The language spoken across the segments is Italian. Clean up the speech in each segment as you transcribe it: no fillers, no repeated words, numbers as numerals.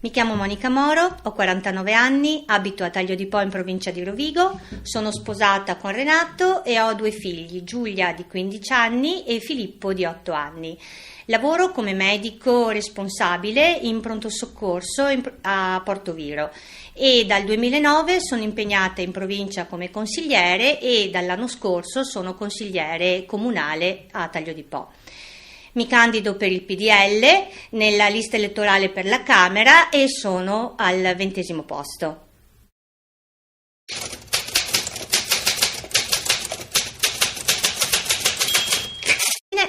Mi chiamo Monica Moro, ho 49 anni, abito a Taglio di Po in provincia di Rovigo, sono sposata con Renato e ho 2 figli, Giulia di 15 anni e Filippo di 8 anni. Lavoro come medico responsabile in pronto soccorso a Portoviro e dal 2009 sono impegnata in provincia come consigliere e dall'anno scorso sono consigliere comunale a Taglio di Po. Mi candido per il PDL nella lista elettorale per la Camera e sono al 20° posto.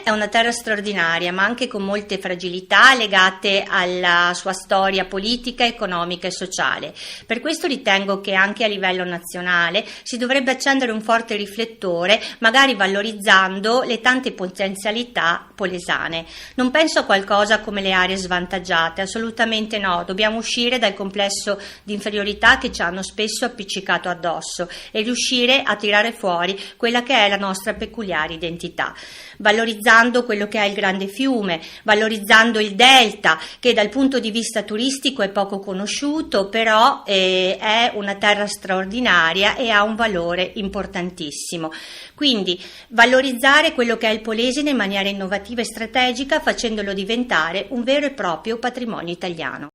È una terra straordinaria, ma anche con molte fragilità legate alla sua storia politica, economica e sociale. Per questo ritengo che anche a livello nazionale si dovrebbe accendere un forte riflettore, magari valorizzando le tante potenzialità polesane. Non penso a qualcosa come le aree svantaggiate, assolutamente no. Dobbiamo uscire dal complesso di inferiorità che ci hanno spesso appiccicato addosso e riuscire a tirare fuori quella che è la nostra peculiare identità. Valorizzando quello che è il grande fiume, valorizzando il delta, che dal punto di vista turistico è poco conosciuto, però è una terra straordinaria e ha un valore importantissimo. Quindi valorizzare quello che è il Polesine in maniera innovativa e strategica, facendolo diventare un vero e proprio patrimonio italiano.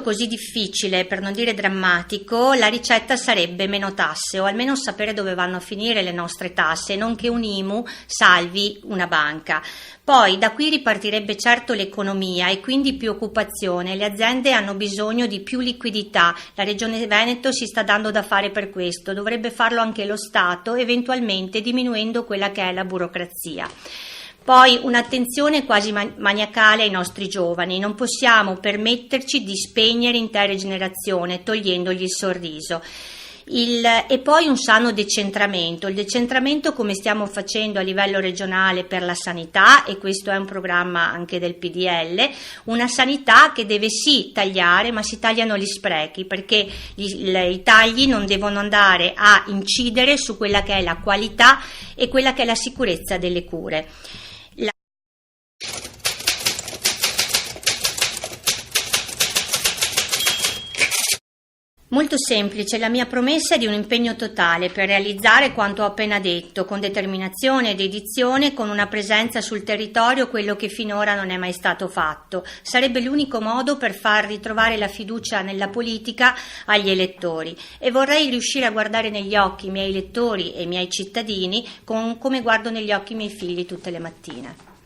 Così difficile, per non dire drammatico, la ricetta sarebbe meno tasse o almeno sapere dove vanno a finire le nostre tasse, non che un IMU salvi una banca. Poi da qui ripartirebbe certo l'economia e quindi più occupazione, le aziende hanno bisogno di più liquidità, la Regione Veneto si sta dando da fare per questo, dovrebbe farlo anche lo Stato, eventualmente diminuendo quella che è la burocrazia. Poi un'attenzione quasi maniacale ai nostri giovani, non possiamo permetterci di spegnere intere generazioni togliendogli il sorriso. E poi un sano decentramento, il decentramento come stiamo facendo a livello regionale per la sanità, e questo è un programma anche del PDL, una sanità che deve sì tagliare, ma si tagliano gli sprechi, perché i tagli non devono andare a incidere su quella che è la qualità e quella che è la sicurezza delle cure. Molto semplice, la mia promessa è di un impegno totale per realizzare quanto ho appena detto, con determinazione e dedizione, con una presenza sul territorio, quello che finora non è mai stato fatto. Sarebbe l'unico modo per far ritrovare la fiducia nella politica agli elettori e vorrei riuscire a guardare negli occhi i miei elettori e i miei cittadini come guardo negli occhi i miei figli tutte le mattine.